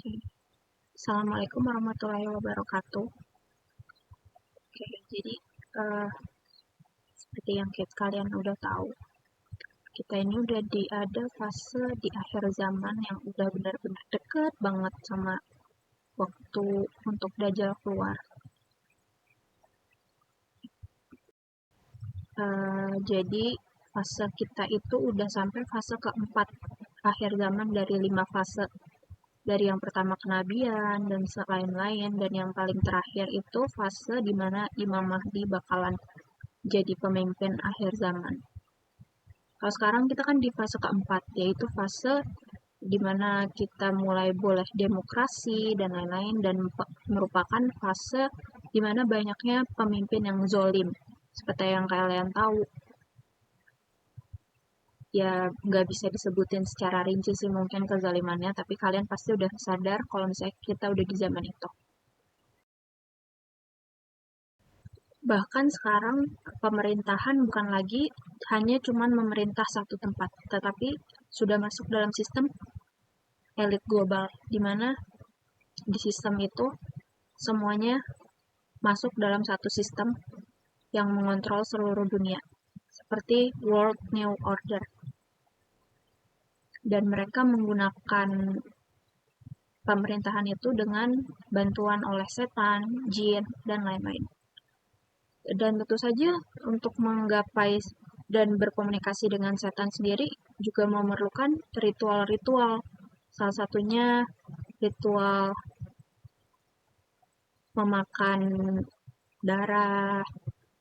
Oke. Assalamualaikum warahmatullahi wabarakatuh. Oke, jadi eh, seperti yang kalian udah tahu, kita ini udah ada fase di akhir zaman yang udah benar-benar deket banget sama waktu untuk Dajjal keluar. Jadi fase kita itu udah sampai fase keempat akhir zaman dari 5 fase. Dari yang pertama kenabian dan lain-lain, dan yang paling terakhir itu fase di mana Imam Mahdi bakalan jadi pemimpin akhir zaman. Kalau sekarang kita kan di fase keempat, yaitu fase di mana kita mulai boleh demokrasi dan lain-lain, dan merupakan fase di mana banyaknya pemimpin yang zolim. Seperti yang kalian tahu, ya nggak bisa disebutin secara rinci sih mungkin kezalimannya, tapi kalian pasti udah sadar kalau misalnya kita udah di zaman itu. Bahkan sekarang pemerintahan bukan lagi hanya cuman memerintah satu tempat, tetapi sudah masuk dalam sistem elit global, di mana di sistem itu semuanya masuk dalam satu sistem yang mengontrol seluruh dunia, seperti World New Order. Dan mereka menggunakan pemerintahan itu dengan bantuan oleh setan, jin, dan lain-lain. Dan tentu saja untuk menggapai dan berkomunikasi dengan setan sendiri juga memerlukan ritual-ritual. Salah satunya ritual memakan darah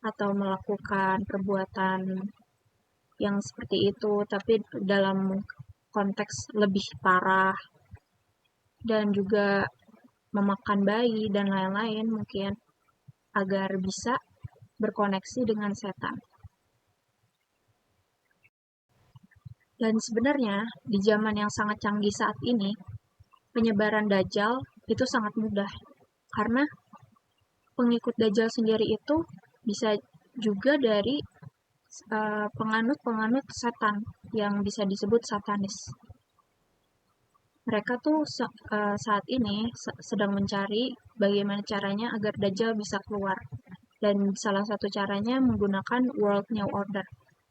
atau melakukan perbuatan yang seperti itu, tapi dalam konteks lebih parah, dan juga memakan bayi dan lain-lain mungkin agar bisa berkoneksi dengan setan. Dan sebenarnya di zaman yang sangat canggih saat ini, penyebaran Dajjal itu sangat mudah, karena pengikut Dajjal sendiri itu bisa juga dari penganut-penganut setan yang bisa disebut satanis. Mereka tuh saat ini sedang mencari bagaimana caranya agar Dajjal bisa keluar. Dan salah satu caranya menggunakan World New Order.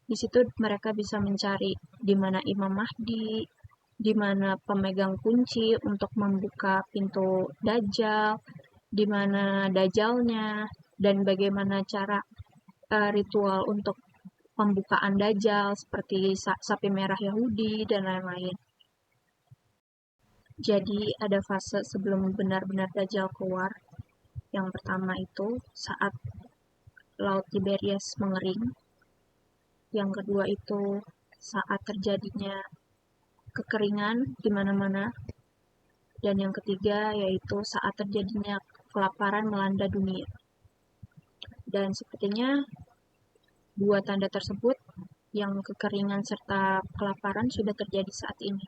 Di situ mereka bisa mencari di mana Imam Mahdi, di mana pemegang kunci untuk membuka pintu Dajjal, di mana Dajjalnya, dan bagaimana cara ritual untuk pembukaan Dajjal seperti sapi merah Yahudi dan lain-lain. Jadi ada fase sebelum benar-benar Dajjal keluar. Yang pertama itu saat Laut Tiberias mengering. Yang kedua itu saat terjadinya kekeringan di mana-mana. Dan yang ketiga yaitu saat terjadinya kelaparan melanda dunia. Dan sepertinya dua tanda tersebut, yang kekeringan serta kelaparan, sudah terjadi saat ini.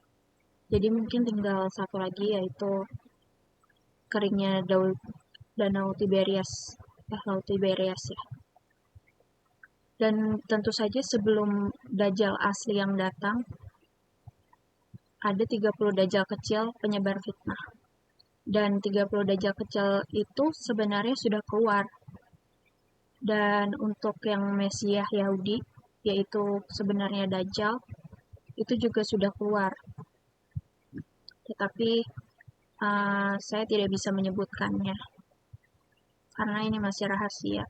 Jadi mungkin tinggal satu lagi, yaitu keringnya Danau Tiberias, Laut Tiberias ya. Dan tentu saja sebelum Dajjal asli yang datang, ada 30 Dajjal kecil penyebar fitnah. Dan 30 Dajjal kecil itu sebenarnya sudah keluar. Dan untuk yang Mesiah Yahudi, yaitu sebenarnya Dajjal, itu juga sudah keluar. Tetapi saya tidak bisa menyebutkannya, karena ini masih rahasia.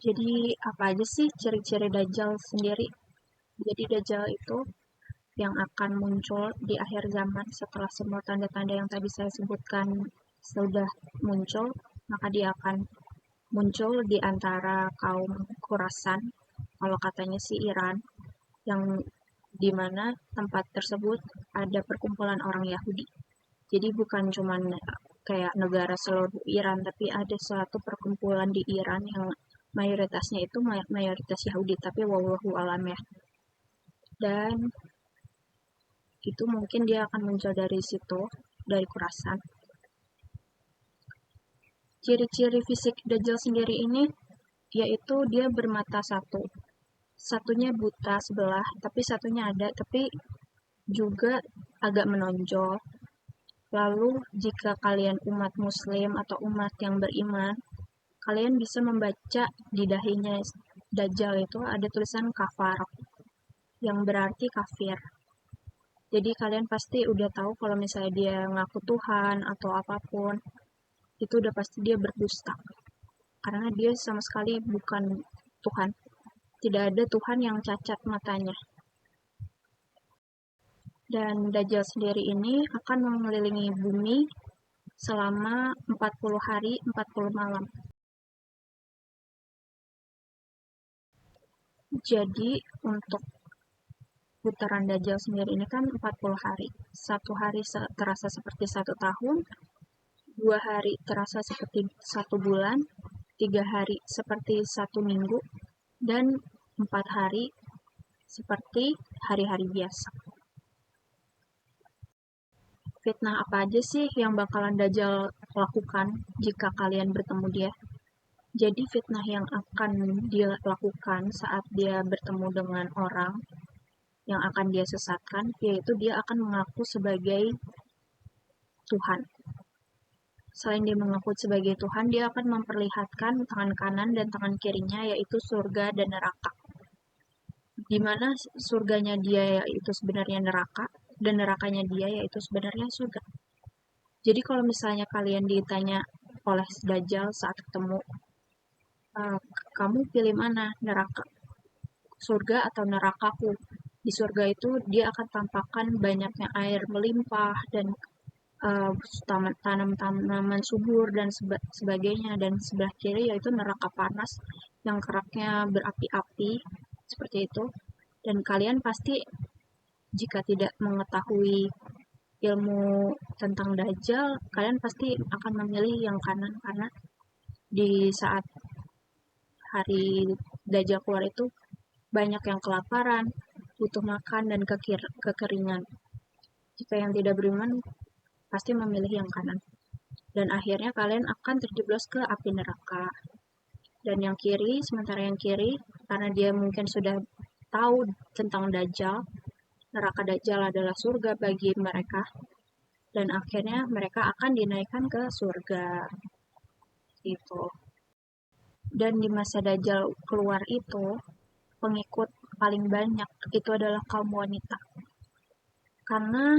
Jadi apa aja sih ciri-ciri Dajjal sendiri? Jadi Dajjal itu yang akan muncul di akhir zaman setelah semua tanda-tanda yang tadi saya sebutkan sudah muncul, maka dia akan muncul di antara kaum Khurasan, kalau katanya sih Iran, yang dimana tempat tersebut ada perkumpulan orang Yahudi. Jadi bukan cuma kayak negara seluruh Iran, tapi ada suatu perkumpulan di Iran yang mayoritasnya itu mayoritas Yahudi, tapi wallahu alam ya. Dan itu mungkin dia akan muncul dari situ, dari Khurasan. Ciri-ciri fisik Dajjal sendiri ini yaitu dia bermata satu. Satunya buta sebelah, tapi satunya ada, tapi juga agak menonjol. Lalu jika kalian umat muslim atau umat yang beriman, kalian bisa membaca di dahinya Dajjal itu ada tulisan kafar, yang berarti kafir. Jadi kalian pasti udah tahu kalau misalnya dia ngaku Tuhan atau apapun, itu udah pasti dia berdusta. Karena dia sama sekali bukan Tuhan. Tidak ada Tuhan yang cacat matanya. Dan Dajjal sendiri ini akan mengelilingi bumi selama 40 hari, 40 malam. Jadi untuk putaran Dajjal sendiri ini kan 40 hari. Satu hari terasa seperti 1 tahun, 2 hari terasa seperti 1 bulan, 3 hari seperti 1 minggu, dan 4 hari seperti hari-hari biasa. Fitnah apa aja sih yang bakalan Dajjal lakukan jika kalian bertemu dia? Jadi fitnah yang akan dia lakukan saat dia bertemu dengan orang yang akan dia sesatkan, yaitu dia akan mengaku sebagai Tuhan. Selain dia mengaku sebagai Tuhan, dia akan memperlihatkan tangan kanan dan tangan kirinya, yaitu surga dan neraka. Di mana surganya dia yaitu sebenarnya neraka, dan nerakanya dia yaitu sebenarnya surga. Jadi kalau misalnya kalian ditanya oleh Dajjal saat ketemu, kamu pilih mana, neraka, surga atau nerakaku? Di surga itu dia akan tampakkan banyaknya air melimpah dan tanaman subur dan sebagainya, dan sebelah kiri yaitu neraka panas yang keraknya berapi-api seperti itu. Dan kalian pasti jika tidak mengetahui ilmu tentang Dajjal, kalian pasti akan memilih yang kanan, karena di saat hari Dajjal keluar itu banyak yang kelaparan, butuh makan, dan kekeringan. Jika yang tidak beriman pasti memilih yang kanan. Dan akhirnya kalian akan terjeblos ke api neraka. Dan yang kiri, sementara yang kiri, karena dia mungkin sudah tahu tentang Dajjal, neraka Dajjal adalah surga bagi mereka, dan akhirnya mereka akan dinaikkan ke surga. Gitu. Dan di masa Dajjal keluar itu, pengikut paling banyak itu adalah kaum wanita. Karena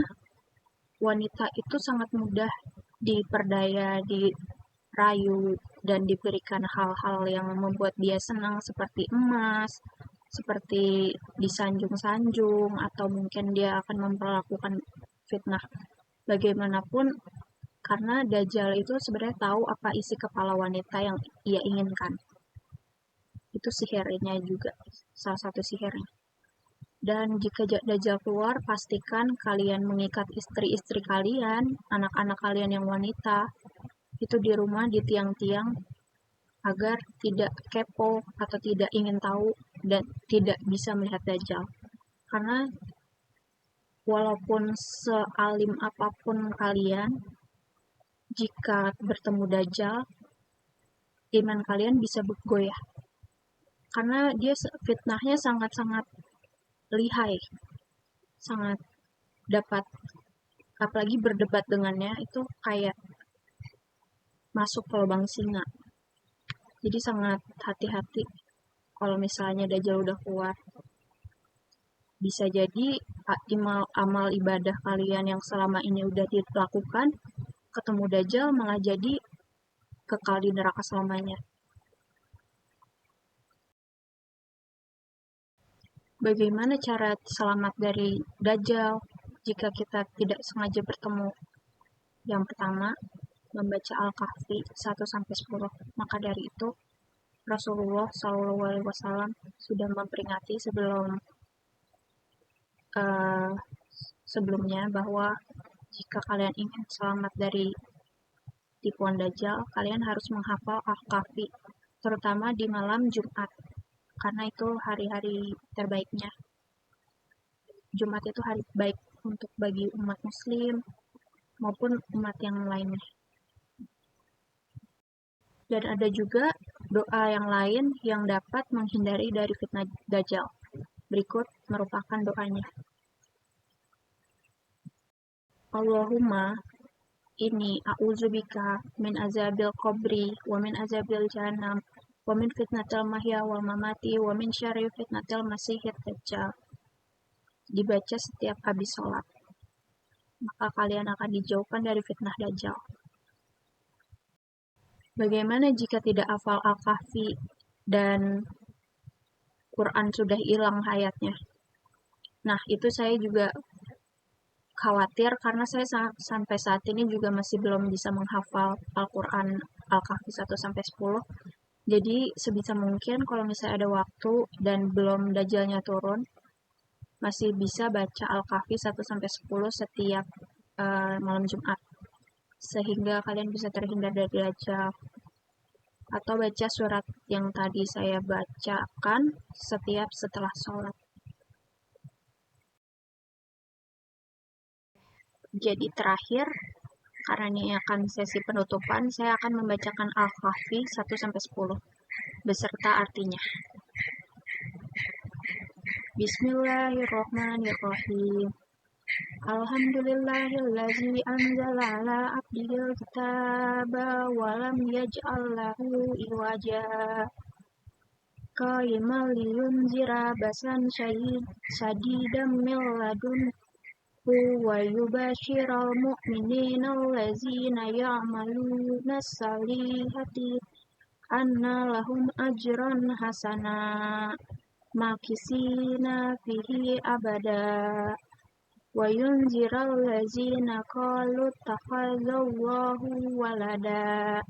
wanita itu sangat mudah diperdaya, dirayu, dan diberikan hal-hal yang membuat dia senang seperti emas, seperti disanjung-sanjung, atau mungkin dia akan memperlakukan fitnah bagaimanapun, karena Dajjal itu sebenarnya tahu apa isi kepala wanita yang ia inginkan. Itu sihirnya juga, salah satu sihirnya. Dan jika Dajjal keluar, pastikan kalian mengikat istri-istri kalian, anak-anak kalian yang wanita, itu di rumah di tiang-tiang, agar tidak kepo atau tidak ingin tahu dan tidak bisa melihat Dajjal. Karena walaupun sealim apapun kalian, jika bertemu Dajjal, iman kalian bisa goyah. Karena dia fitnahnya sangat-sangat lihai, sangat dapat, apalagi berdebat dengannya itu kayak masuk ke lubang singa. Jadi sangat hati-hati kalau misalnya Dajjal udah keluar. Bisa jadi amal ibadah kalian yang selama ini udah dilakukan, ketemu Dajjal malah jadi kekal di neraka selamanya. Bagaimana cara selamat dari Dajjal jika kita tidak sengaja bertemu? Yang pertama, membaca Al-Kahfi 1-10. Maka dari itu, Rasulullah SAW sudah memperingati sebelumnya bahwa jika kalian ingin selamat dari tipuan Dajjal, kalian harus menghafal Al-Kahfi, terutama di malam Jumat, karena itu hari-hari terbaiknya. Jumat itu hari baik untuk bagi umat muslim maupun umat yang lainnya. Dan ada juga doa yang lain yang dapat menghindari dari fitnah Dajjal. Berikut merupakan doanya. Allahumma ini a'udzubika min azabil qabri wa min azabil jahannam wa min fitnatil mahya wal mamati wa min syarri fitnatil masihid dajjal. Dibaca setiap habis sholat, maka kalian akan dijauhkan dari fitnah dajjal. Bagaimana jika tidak hafal Al-Kahfi dan Quran sudah hilang hayatnya? Nah, itu saya juga khawatir karena saya sampai saat ini juga masih belum bisa menghafal Al-Quran Al-Kahfi 1-10. Jadi sebisa mungkin kalau misalnya ada waktu dan belum dajjalnya turun, masih bisa baca Al-Kahfi 1-10 setiap malam Jumat. Sehingga kalian bisa terhindar dari dajjal. Atau baca surat yang tadi saya bacakan setiap setelah sholat. Jadi terakhir, karena ini akan sesi penutupan, saya akan membacakan Al-Kahfi 1-10 beserta artinya. Bismillahirrahmanirrahim. Alhamdulillahillazi anzala ala abdihil kitaba wa lam yaj'al lahu iwaja. Qayiman liyunzira basan syadidan min ladunhu wa yubashiral mu'minina allazina ya'maluna salihati anna lahum ajran hasana makisina fihi abada wa yunziral lazina qalu takhazallahu walada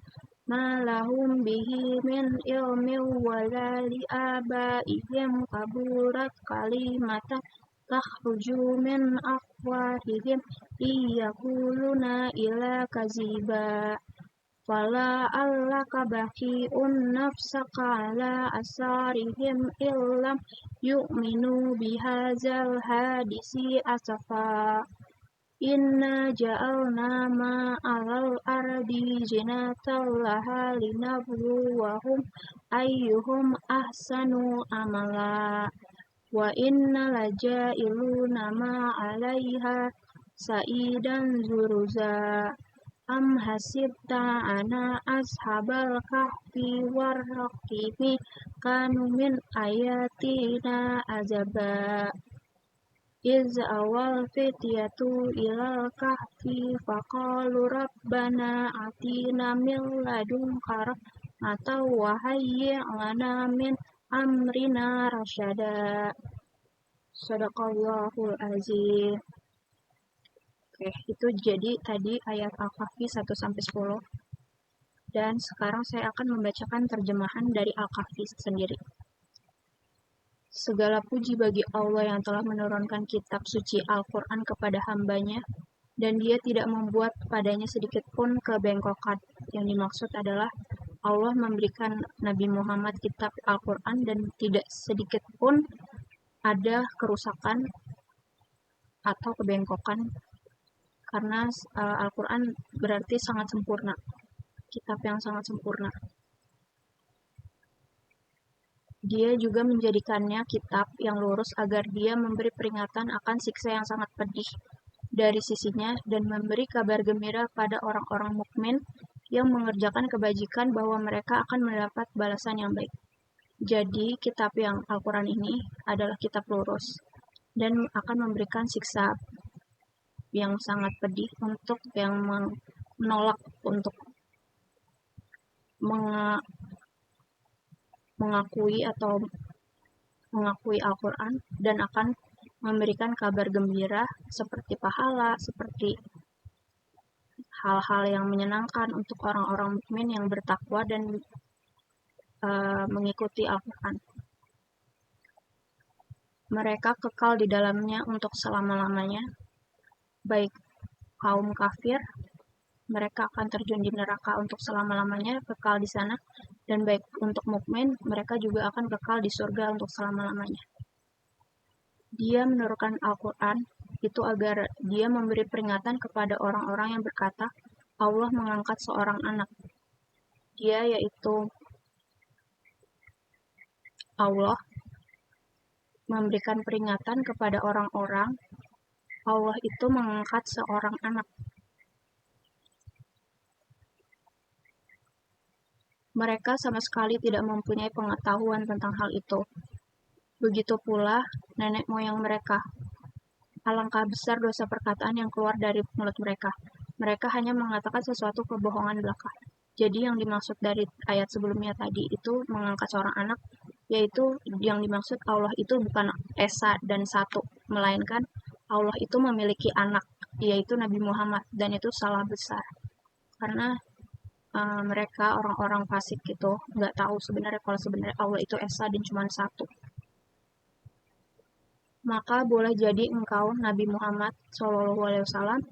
ma lahum bihi min ilmin wala li abaihim kaburat kalimatan takhruju min afwahihim iyaquluna ila kaziba fala allaka baqi'un nafsaka ala asarihim illam yu'minu bihadzal hadisi asafa inna ja'alna ma 'alal ardi zinatan laha linabluwahum ayyuhum ahsanu amala wa inna laja'iluna ma 'alaiha sa'idan zuruza am hasibta ana ashabal kahfi warraqimi kanu min ayatina azaba iz awal fityatu ilal kahfi faqalu rabbana atina min ladunka rahmatan wa hayyi' lana min amrina rasyada. Shadaqallahul azim. Oke, itu jadi tadi ayat Al-Kahfi 1-10. Dan sekarang saya akan membacakan terjemahan dari Al-Kahfi sendiri. Segala puji bagi Allah yang telah menurunkan kitab suci Al-Quran kepada hambanya, dan dia tidak membuat padanya sedikit pun kebengkokan. Yang dimaksud adalah Allah memberikan Nabi Muhammad kitab Al-Quran dan tidak sedikit pun ada kerusakan atau kebengkokan, karena Al-Quran berarti sangat sempurna, kitab yang sangat sempurna. Dia juga menjadikannya kitab yang lurus agar dia memberi peringatan akan siksa yang sangat pedih dari sisinya dan memberi kabar gembira pada orang-orang mukmin yang mengerjakan kebajikan bahwa mereka akan mendapat balasan yang baik. Jadi kitab yang Al-Quran ini adalah kitab lurus dan akan memberikan siksa yang sangat pedih untuk yang menolak untuk mengakui Al-Quran, dan akan memberikan kabar gembira seperti pahala, seperti hal-hal yang menyenangkan untuk orang-orang mukmin yang bertakwa dan mengikuti Al-Quran. Mereka kekal di dalamnya untuk selama-lamanya, baik kaum kafir, mereka akan terjun di neraka untuk selama-lamanya, kekal di sana, dan baik untuk mukmin, mereka juga akan kekal di surga untuk selama-lamanya. Dia menurunkan Al-Quran itu agar dia memberi peringatan kepada orang-orang yang berkata, Allah mengangkat seorang anak. Dia yaitu Allah memberikan peringatan kepada orang-orang Allah itu mengangkat seorang anak. Mereka sama sekali tidak mempunyai pengetahuan tentang hal itu. Begitu pula nenek moyang mereka. Alangkah besar dosa perkataan yang keluar dari mulut mereka. Mereka hanya mengatakan sesuatu kebohongan belaka. Jadi yang dimaksud dari ayat sebelumnya tadi itu mengangkat seorang anak, yaitu yang dimaksud Allah itu bukan esa dan satu, melainkan Allah itu memiliki anak, yaitu Nabi Muhammad, dan itu salah besar. Karena mereka orang-orang fasik gitu nggak tahu sebenarnya kalau sebenarnya Allah itu esa dan cuma satu. Maka boleh jadi engkau, Nabi Muhammad SAW,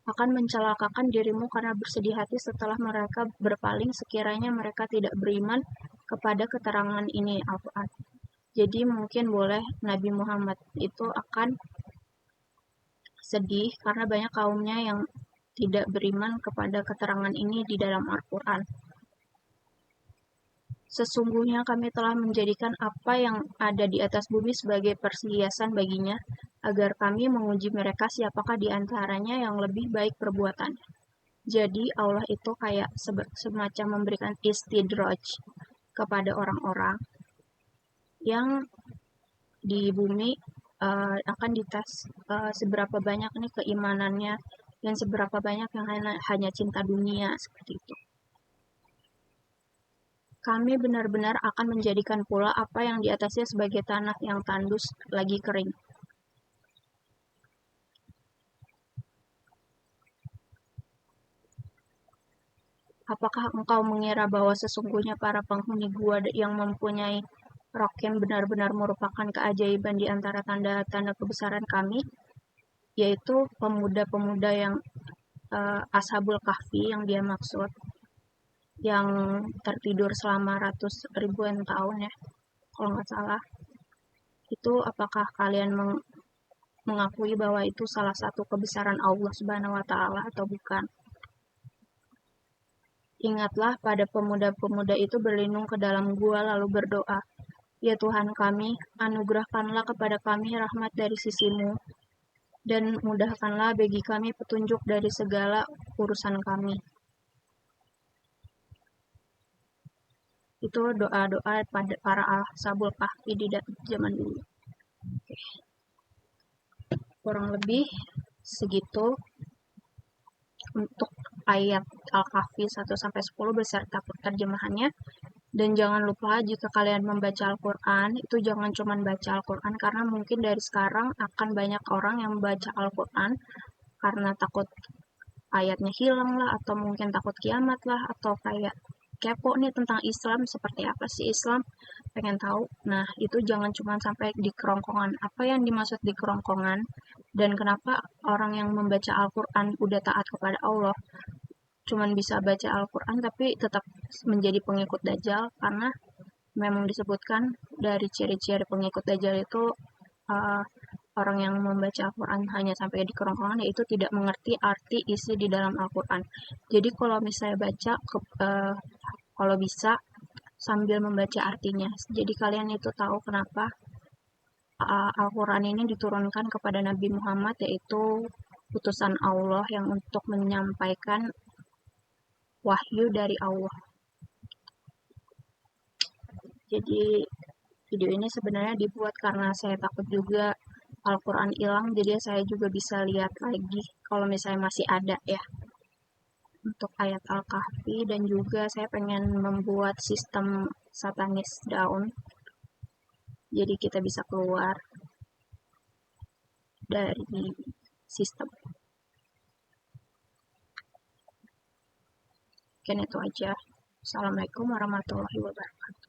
akan mencelakakan dirimu karena bersedih hati setelah mereka berpaling sekiranya mereka tidak beriman kepada keterangan ini Al-Quran. Jadi mungkin boleh Nabi Muhammad itu akan sedih karena banyak kaumnya yang tidak beriman kepada keterangan ini di dalam Al-Quran. Sesungguhnya kami telah menjadikan apa yang ada di atas bumi sebagai perhiasan baginya, agar kami menguji mereka siapakah di antaranya yang lebih baik perbuatannya. Jadi Allah itu kayak semacam memberikan istidraj kepada orang-orang yang di bumi akan dites seberapa banyak nih keimanannya dan seberapa banyak yang hanya cinta dunia seperti itu. Kami benar-benar akan menjadikan pula apa yang di atasnya sebagai tanah yang tandus lagi kering. Apakah engkau mengira bahwa sesungguhnya para penghuni gua yang mempunyai rok yang benar-benar merupakan keajaiban di antara tanda-tanda kebesaran kami, yaitu pemuda-pemuda yang Ashabul Kahfi yang dia maksud, yang tertidur selama ratus ribuan tahun ya, kalau nggak salah. Itu apakah kalian mengakui bahwa itu salah satu kebesaran Allah Subhanahu wa taala atau bukan? Ingatlah pada pemuda-pemuda itu berlindung ke dalam gua lalu berdoa, "Ya Tuhan kami, anugerahkanlah kepada kami rahmat dari sisimu, dan mudahkanlah bagi kami petunjuk dari segala urusan kami." Itu doa-doa pada para ashabul kahfi di zaman dulu. Kurang lebih segitu untuk ayat Al-Kahfi 1-10 beserta terjemahannya. Dan jangan lupa jika kalian membaca Al-Quran, itu jangan cuma baca Al-Quran, karena mungkin dari sekarang akan banyak orang yang membaca Al-Quran karena takut ayatnya hilang lah, atau mungkin takut kiamat lah, atau kayak kepo nih tentang Islam, seperti apa sih Islam, pengen tahu. Nah, itu jangan cuma sampai di kerongkongan. Apa yang dimaksud di kerongkongan, dan kenapa orang yang membaca Al-Quran udah taat kepada Allah, cuman bisa baca Al-Quran tapi tetap menjadi pengikut Dajjal, karena memang disebutkan dari ciri-ciri pengikut Dajjal itu uh, orang yang membaca Al-Quran hanya sampai di kerongkongan, yaitu tidak mengerti arti isi di dalam Al-Quran. Jadi kalau misalnya baca, kalau bisa sambil membaca artinya. Jadi kalian itu tahu kenapa Al-Quran ini diturunkan kepada Nabi Muhammad, yaitu utusan Allah yang untuk menyampaikan wahyu dari Allah. Jadi video ini sebenarnya dibuat karena saya takut juga Al-Quran hilang, jadi saya juga bisa lihat lagi kalau misalnya masih ada ya untuk ayat Al-Kahfi, dan juga saya pengen membuat sistem satanis down, jadi kita bisa keluar dari sistem. Mungkin itu aja. Assalamualaikum warahmatullahi wabarakatuh.